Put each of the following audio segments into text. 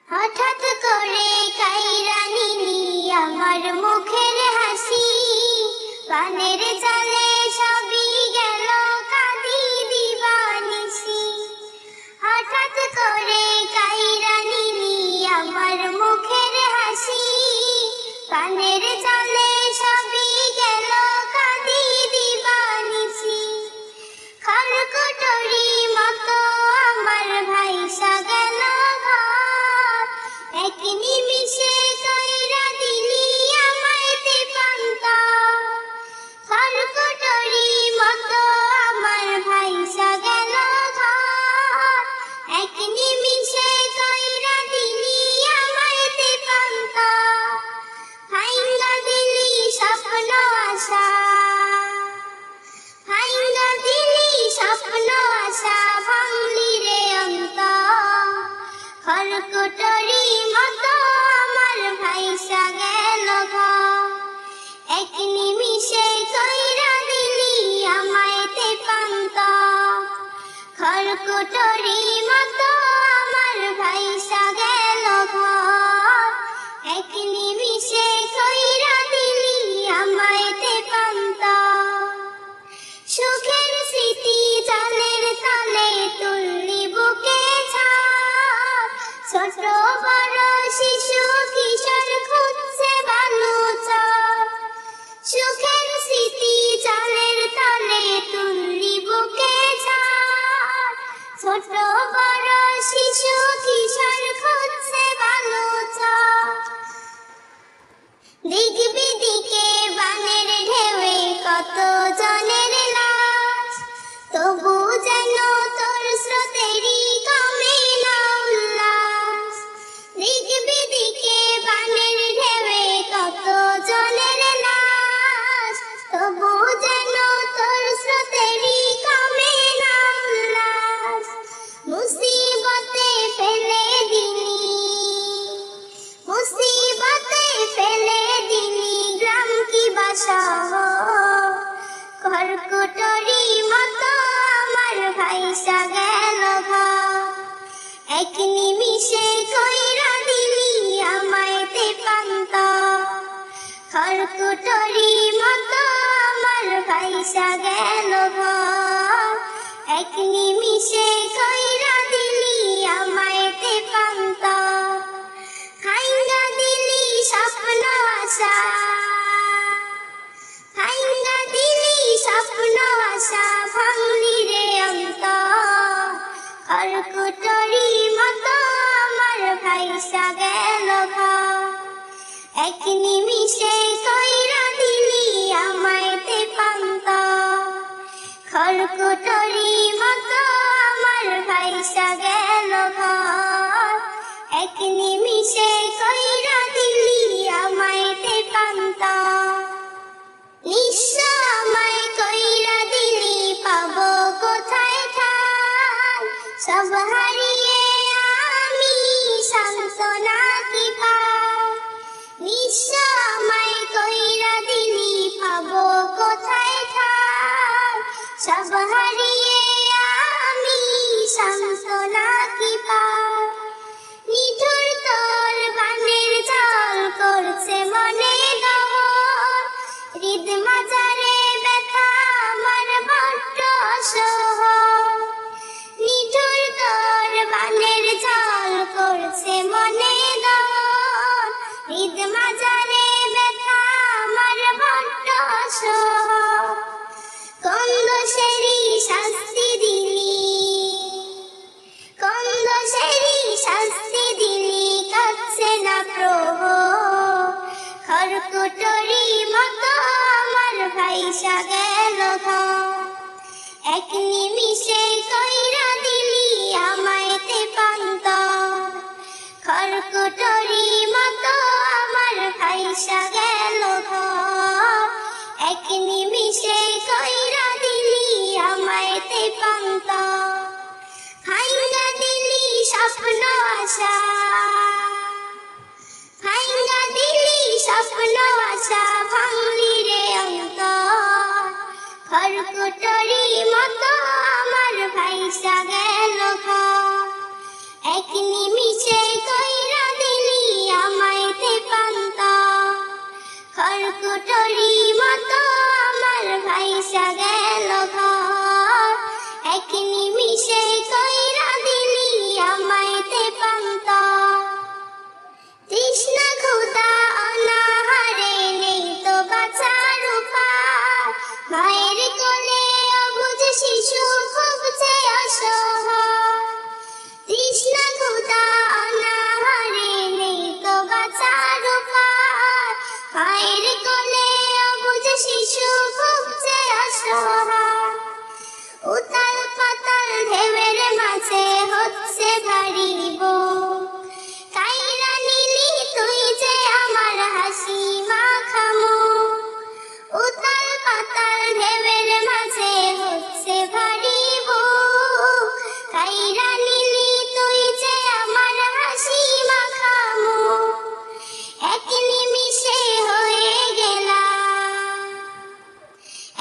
হঠাৎ করে কাইরা নিলি আমার মুখের হাসি, পানের চালে সবই গেল কাঁদি দিবানিসি। হঠাৎ করে কাইরা নিলি আমার মুখের হাসি, পানের চালে সবই গেল কাঁদি দিবানিসি। খড়কুটোরি মতো আমার ভাইসা গেল ঘর, এক নিমিষে কইরা দিলি আমায় তেপান্তর। খড়কুটোরি মতো আমার ভাইসা গেল ঘর, এক নিমিষে কইরা দিলি আমায় তেপান্তর। ভাইঙ্গা দিলি স্বপ্ন আশা, ভাইঙ্গা দিলি স্বপ্ন আশা, ভাঙলি রে অন্তর। খড়কুটোরি মতো আমার ভাইসা গেল ঘর, এক নিমিষে কইরা দিলি আমায় তেপান্তর। খড়কুটোরি মতো আমার ভাইসা গেল ঘর, এক নিমিষে কইরা দিলি আমায় তেপান্তর। সুখের স্মৃতি জলের তলে তুললি বুকে ছাপ, ছোট বড় শিশু কিশোর খুঁজছে বালুচর। সুখের স্মৃতি জলের তলে তুললি বুকে ছাপ, ছোট বড় শিশু কিশোর খুঁজছে বালুচর। দিক বিদিকে বানের ঢেউয়ে কত জনের লাশ, তবু যেন তোর স্রোতেরই কমে না উল্লাস। দিক বিদিকে বানের ঢেউয়ে কত জনের লাশ, তবু যেন তোর স্রোতেরই কমে না উল্লাস। মুসিবতে ফেলে দিলি, মুসিবতে ফেলে দিলি গ্রাম কি বা শহর। খড়কুটোরি মতো আমার ভাইসা গেল ঘর, এক নিমিষে কইরা দিলি আমায় তেপান্তর। খড়কুটোরি মতো আমার ভাইসা গেল ঘর, এক নিমিষে কইরা দিলি আমায় তেপান্তর। ভাইঙ্গা দিলি স্বপ্ন আশা, ভাইঙ্গা দিলি স্বপ্ন আশা, ভাঙলি রে অন্তর। খড়কুটোরি মতো আমার ভাইসা গেল ঘর, এক নিমিষে কইরা দিলি আমায় তেপান্তর। খড়কুটোরি মতো আমার ভাইসা গেল ঘর, এক নিমিষে কইরা দিলি আমায় তেপান্তর। নিঃস্ব আমায় কইরা দিলি পাবো কোথায় ঠাই, সব হারিয়ে আমি সান্ত্বনা কি পাই। নিঃস্ব আমায় কইরা দিলি পাবো কোথায় ঠাই, সব হারিয়ে আমি সান্ত্বনা কি পাই। নিঠুর তোর বানের জল করছে মনে দহন, হৃদ মাজারে ব্যথা আমার বড্ড অসহন। নিঠুর তোর বানের জল করছে মনে দহন, হৃদ মাজারে ব্যথা আমার বড্ড অসহন। কোন দোষেরই শাস্তি দিলি, কোন দোষেরই শাস্তি দিলি, কাটছে না প্রহর। খড়কুটোরি মতো আমার ভাইসা গেল ঘর, এক নিমিষে কইরা দিলি আমায় তেপান্তর। খড়কুটোরি মতো আমার ভাইসা গেল ঘর, এক নিমিষে কইরা দিলি আমায় তেপান্তর। ভাইঙ্গা দিলি স্বপ্ন আশা, ভাইঙ্গা দিলি স্বপ্ন আশা, ভাঙলি রে অন্তর। খড়কুটোরি মতো আমার ভাইসা গেল ঘর, এক নিমিষে কইরা খড়কুটোরি মতো আমার ভাইসা গেল ঘর, এক নিমিষে কইরা দিলি আমায় তেপান্তর। তৃষ্ণা ক্ষুধা অনাহারে নেই তো বাঁচার উপায়, মায়ের কোলে অবুঝ শিশু খুঁজছে অসহায়। তৃষ্ণা ক্ষুধা অনাহারে নেই তো বাঁচার উপায়, মায়ের কোলে অবুঝ শিশু খুঁজছে অসহায়। উতাল পাতাল ঢেউয়ের মাঝে হচ্ছে ভারী বুক, কাইরা নিলি তুই যে আমার হাসি মাখা মুখ। উতাল পাতাল ঢেউয়ের মাঝে হচ্ছে ভারী বুক, কাইরা নিলি তুই যে আমার হাসি মাখা মুখ। এক নিমিষে হয়ে গেলাম,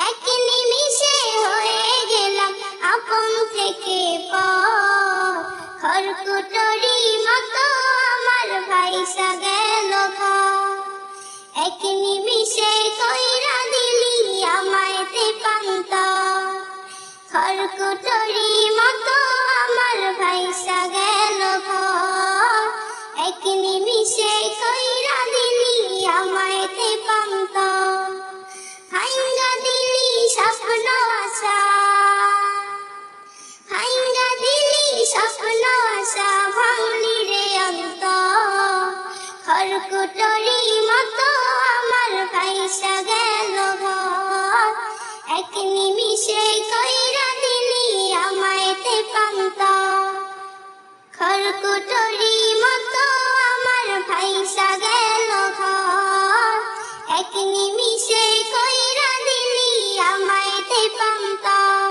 এক নিমিষে হয়ে গেলাম আপন থেকে পর, খড়কুটোরি মতো আমার ভাইসা গেল ঘর, এক নিমিষে কইরা দিলি আমায় তেপান্তর। খড়কুটোরি মতো আমার ভাইসা গেল ঘর, এক নিমিষে কইরা দিলি আমায় তেপান্তর। ভাইঙ্গা দিলি স্বপ্ন আশা, ভাইঙ্গা দিলি স্বপ্ন আশা, ভাঙলি রে অন্তর। খড়কুটোরি মতো আমার ভাইসা গেল ঘর, এক নিমিষে কইরা দিলি আমায় তেপান্তর। খড়কুটোরি মতো আমার ভাইসা গেল ঘর, এক নিমিষে কইরা দিলি আমায় তেপান্তর।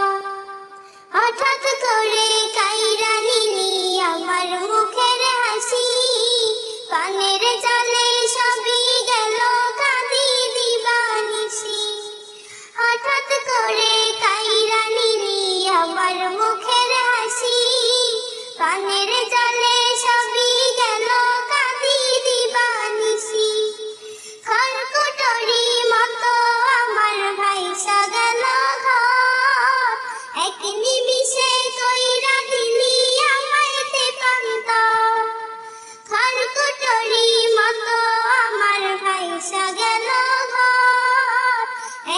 হঠাৎ করে কাইরা নিলি আমার মুখের হাসি, পানের জলে সবই গেল কাঁদি দিবানিশি। হঠাৎ করে কাইরা নিলি আমার মুখের হাসি, পানের জলে সবই গেল কাঁদি দিবানিশি। খড়কুটোরি মতো আমার ভাইসা গেল ঘর, এক নিমিষে কইরা দিলি আমায় তেপান্তর। খড়কুটোরি মতো আমার ভাইসা গেল ঘর,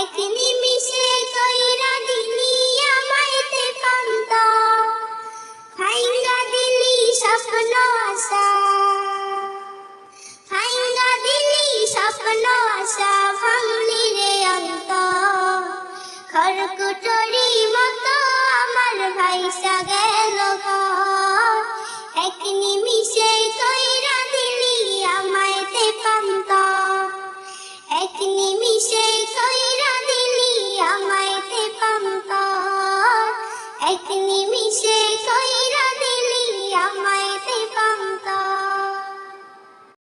এক নিমিষে কইরা দিলি আমায় তেপান্তর। ভাইঙ্গা দিলি স্বপ্ন আশা, ভাইঙ্গা দিলি স্বপ্ন আশা, ভাঙলি রে অন্তর। খড়কুটোরি মতো আমার ভাইসা গেল ঘর, এক নিমিষে কইরা দিলি আমায় তেপান্তর। এক নিমিষে কইরা দিলি আমায় তেপান্তর, এক নিমিষে কইরা